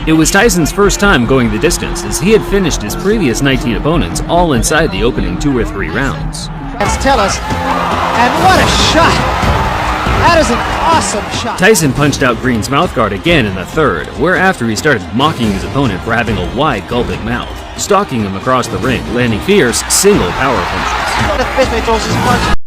It was Tyson's first time going the distance, as he had finished his previous 19 opponents all inside the opening 2 or 3 rounds. Let's tell us, and what a shot! That is an awesome shot. Tyson punched out Green's mouthguard again in the 3rd, whereafter he started mocking his opponent for having a wide gulping mouth, stalking him across the ring, landing fierce single power punches. The fifth he throws his punch.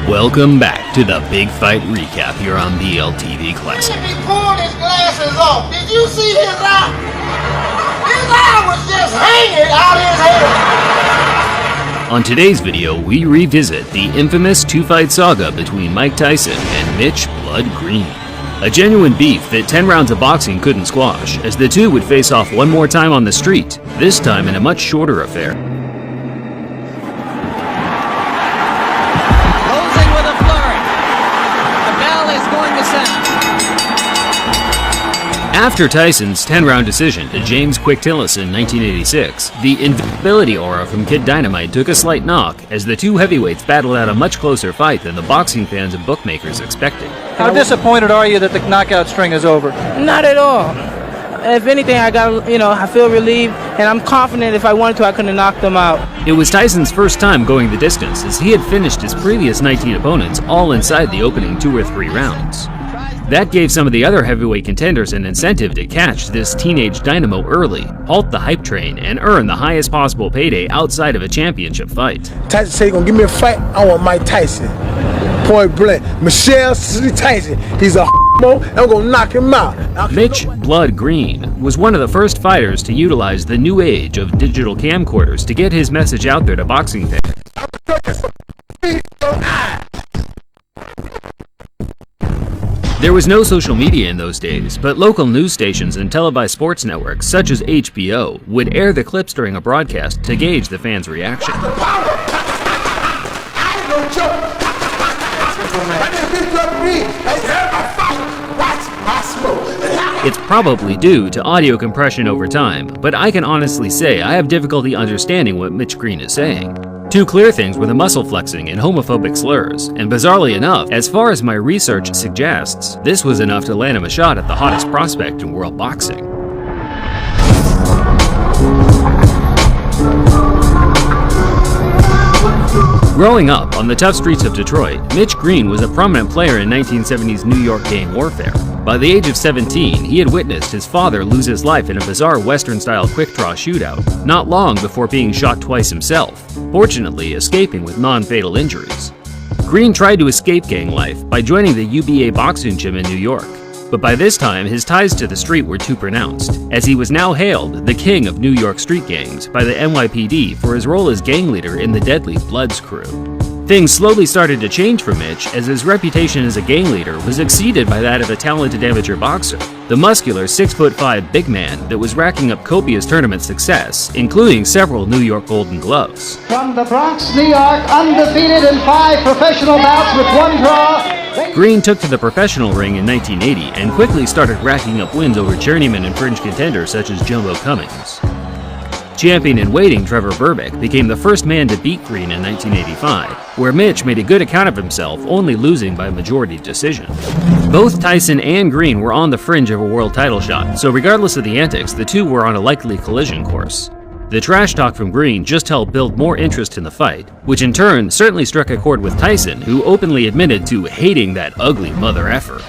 Welcome back to the Big Fight Recap here on BLTV Classic. He pulled his glasses off. Did you see his eye? His eye was just hanging out his head. On today's video, we revisit the infamous 2-fight saga between Mike Tyson and Mitch Blood Green. A genuine beef that 10 rounds of boxing couldn't squash, as the two would face off one more time on the street, this time in a much shorter affair. After Tyson's 10-round decision to James Quick Tillis in 1986, the invincibility aura from Kid Dynamite took a slight knock as the two heavyweights battled out a much closer fight than the boxing fans and bookmakers expected. How disappointed are you that the knockout string is over? Not at all. If anything, I feel relieved, and I'm confident if I wanted to, I could have knocked them out. It was Tyson's first time going the distance, as he had finished his previous 19 opponents all inside the opening 2 or 3 rounds. That gave some of the other heavyweight contenders an incentive to catch this teenage dynamo early, halt the hype train, and earn the highest possible payday outside of a championship fight. Tyson said he's gonna give me a fight. I want Mike Tyson. Point blank. Michelle Tyson. He's a and I'm gonna knock him out. Mitch Blood Green was one of the first fighters to utilize the new age of digital camcorders to get his message out there to boxing fans. There was no social media in those days, but local news stations and televised sports networks such as HBO would air the clips during a broadcast to gauge the fans' reaction. It's probably due to audio compression over time, but I can honestly say I have difficulty understanding what Mitch Green is saying. Two clear things were the muscle flexing and homophobic slurs, and bizarrely enough, as far as my research suggests, this was enough to land him a shot at the hottest prospect in world boxing. Growing up on the tough streets of Detroit, Mitch Green was a prominent player in 1970s New York gang warfare. By the age of 17, he had witnessed his father lose his life in a bizarre Western-style quick-draw shootout, not long before being shot twice himself, fortunately escaping with non-fatal injuries. Green tried to escape gang life by joining the UBA boxing gym in New York, but by this time his ties to the street were too pronounced, as he was now hailed the king of New York street gangs by the NYPD for his role as gang leader in the deadly Bloods crew. Things slowly started to change for Mitch as his reputation as a gang leader was exceeded by that of a talented amateur boxer, the muscular 6'5" big man that was racking up copious tournament success, including several New York Golden Gloves. From the Bronx, New York, undefeated in 5 professional bouts with 1 draw. Green took to the professional ring in 1980 and quickly started racking up wins over journeyman and fringe contenders such as Jumbo Cummings. Champion in waiting Trevor Berbick became the first man to beat Green in 1985, where Mitch made a good account of himself, only losing by majority decision. Both Tyson and Green were on the fringe of a world title shot, so regardless of the antics, the two were on a likely collision course. The trash talk from Green just helped build more interest in the fight, which in turn certainly struck a chord with Tyson, who openly admitted to hating that ugly mother effer.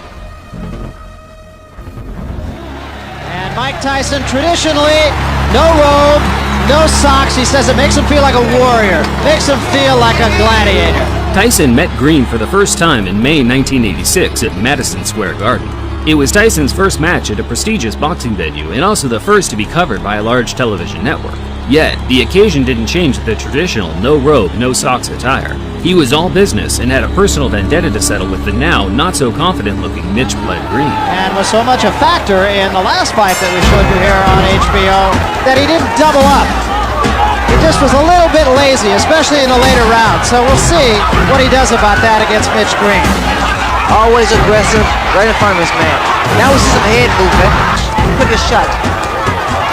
And Mike Tyson, traditionally, no robe, no socks. He says it makes him feel like a warrior, makes him feel like a gladiator. Tyson met Green for the first time in May 1986 at Madison Square Garden. It was Tyson's first match at a prestigious boxing venue and also the first to be covered by a large television network. Yet, the occasion didn't change the traditional no robe, no socks attire. He was all business and had a personal vendetta to settle with the now not-so-confident-looking Mitch Blood Green. And was so much a factor in the last fight that we showed you here on HBO that he didn't double up. He just was a little bit lazy, especially in the later rounds. So we'll see what he does about that against Mitch Green. Always aggressive, right in front of his man. Now we see some head movement. Quickest shot.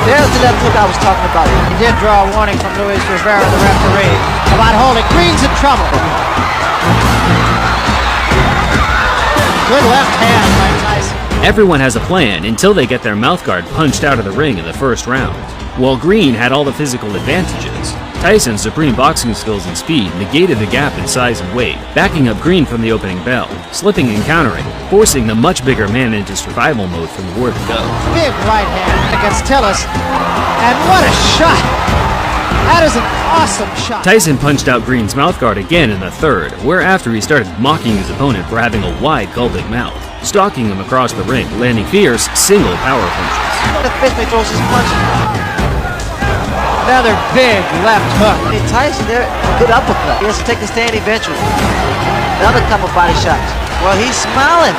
There's the left hook I was talking about. He did draw a warning from Luis Rivera, the referee, about holding. Green's in trouble. Good left hand by Tyson. Everyone has a plan until they get their mouthguard punched out of the ring in the first round. While Green had all the physical advantages, Tyson's supreme boxing skills and speed negated the gap in size and weight, backing up Green from the opening bell, slipping and countering, forcing the much bigger man into survival mode from the word go. Big right hand against Tillis, and what a shot! That is an awesome shot. Tyson punched out Green's mouthguard again in the third, whereafter he started mocking his opponent for having a wide, gulping mouth, stalking him across the ring, landing fierce, single power punches. The fist he throws his punch. Another big left hook. Hey, Tyson there, good uppercut. He has to take the stand eventually. Another couple body shots. Well, he's smiling.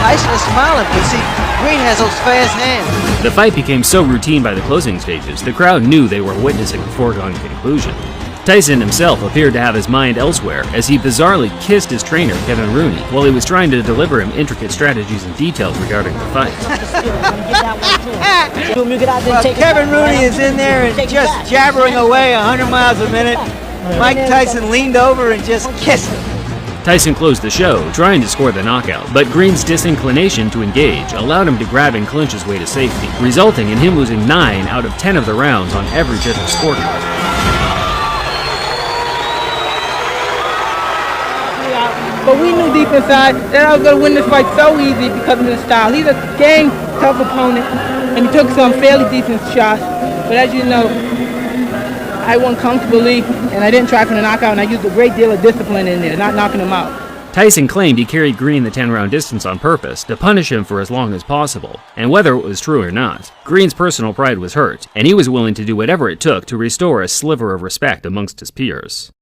Tyson is smiling, but see, Green has those fast hands. The fight became so routine by the closing stages, the crowd knew they were witnessing a foregone conclusion. Tyson himself appeared to have his mind elsewhere as he bizarrely kissed his trainer, Kevin Rooney, while he was trying to deliver him intricate strategies and details regarding the fight. Well, Kevin Rooney is in there and just jabbering away 100 miles a minute. Mike Tyson leaned over and just kissed him. Tyson closed the show, trying to score the knockout, but Green's disinclination to engage allowed him to grab and clinch his way to safety, resulting in him losing 9 out of 10 of the rounds on every judge's scorecard. But we knew deep inside that I was going to win this fight so easy because of his style. He's a game tough opponent, and he took some fairly decent shots. But as you know, I won comfortably, and I didn't try for the knockout, and I used a great deal of discipline in there, not knocking him out. Tyson claimed he carried Green the 10-round distance on purpose to punish him for as long as possible, and whether it was true or not, Green's personal pride was hurt, and he was willing to do whatever it took to restore a sliver of respect amongst his peers.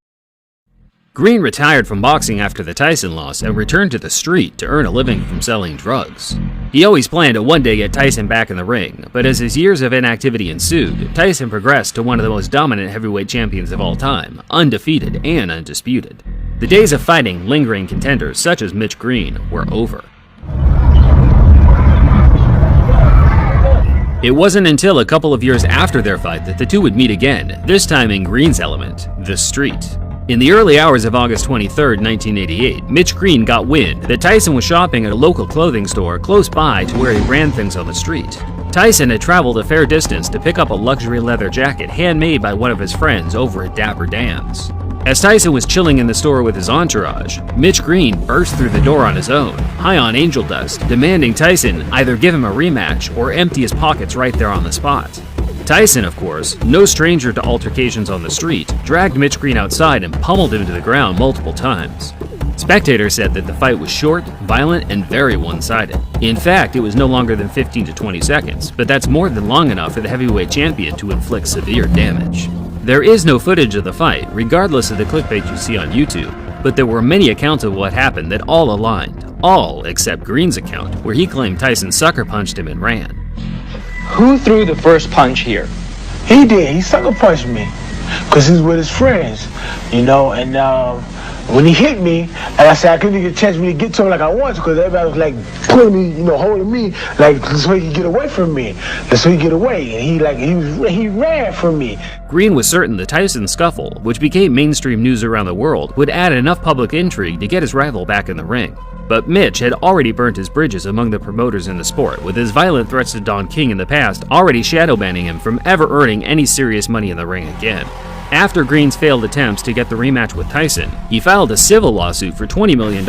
Green retired from boxing after the Tyson loss and returned to the street to earn a living from selling drugs. He always planned to one day get Tyson back in the ring, but as his years of inactivity ensued, Tyson progressed to one of the most dominant heavyweight champions of all time, undefeated and undisputed. The days of fighting lingering contenders such as Mitch Green were over. It wasn't until a couple of years after their fight that the two would meet again, this time in Green's element, the street. In the early hours of August 23, 1988, Mitch Green got wind that Tyson was shopping at a local clothing store close by to where he ran things on the street. Tyson had traveled a fair distance to pick up a luxury leather jacket handmade by one of his friends over at Dapper Dan's. As Tyson was chilling in the store with his entourage, Mitch Green burst through the door on his own, high on angel dust, demanding Tyson either give him a rematch or empty his pockets right there on the spot. Tyson, of course, no stranger to altercations on the street, dragged Mitch Green outside and pummeled him to the ground multiple times. Spectators said that the fight was short, violent, and very one-sided. In fact, it was no longer than 15 to 20 seconds, but that's more than long enough for the heavyweight champion to inflict severe damage. There is no footage of the fight, regardless of the clickbait you see on YouTube, but there were many accounts of what happened that all aligned, all except Green's account, where he claimed Tyson sucker punched him and ran. Who threw the first punch here? He did. He sucker punched me because he's with his friends, you know. And when he hit me, and I said I couldn't get a chance to get to him like I wanted to because everybody was like pulling me, you know, holding me, like so he could get away from me. So he get away, and he ran from me. Green was certain the Tyson scuffle, which became mainstream news around the world, would add enough public intrigue to get his rival back in the ring. But Mitch had already burnt his bridges among the promoters in the sport, with his violent threats to Don King in the past already shadow banning him from ever earning any serious money in the ring again. After Green's failed attempts to get the rematch with Tyson, he filed a civil lawsuit for $20 million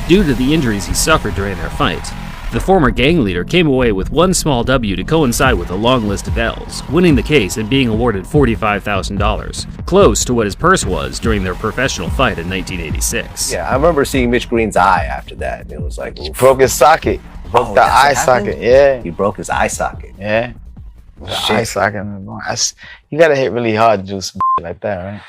due to the injuries he suffered during their fight. The former gang leader came away with one small W to coincide with a long list of L's, winning the case and being awarded $45,000, close to what his purse was during their professional fight in 1986. Yeah, I remember seeing Mitch Green's eye after that. It was like, he broke his socket. Broke the eye socket. Yeah. He broke his eye socket. Yeah. Eye socket. You gotta hit really hard to do some like that, right?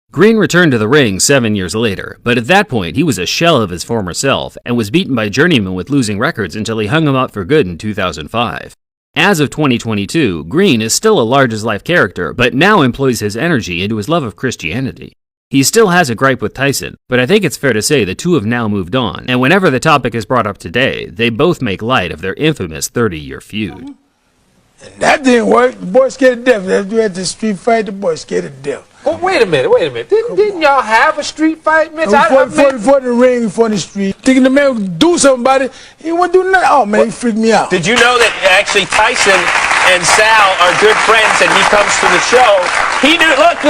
Green returned to the ring 7 years later, but at that point he was a shell of his former self and was beaten by journeymen with losing records until he hung him up for good in 2005. As of 2022, Green is still a large-as-life character, but now employs his energy into his love of Christianity. He still has a gripe with Tyson, but I think it's fair to say the two have now moved on, and whenever the topic is brought up today, they both make light of their infamous 30-year feud. That didn't work. The boy scared to death. After we had the street fight, the boy scared to death. Well, wait a minute. Didn't y'all have a street fight, Mitch? For the ring, for the street. Thinking the man would do something about it. He wouldn't do nothing. Oh, man, he freaked me out. Did you know that actually Tyson and Sal are good friends and he comes to the show? He knew, look,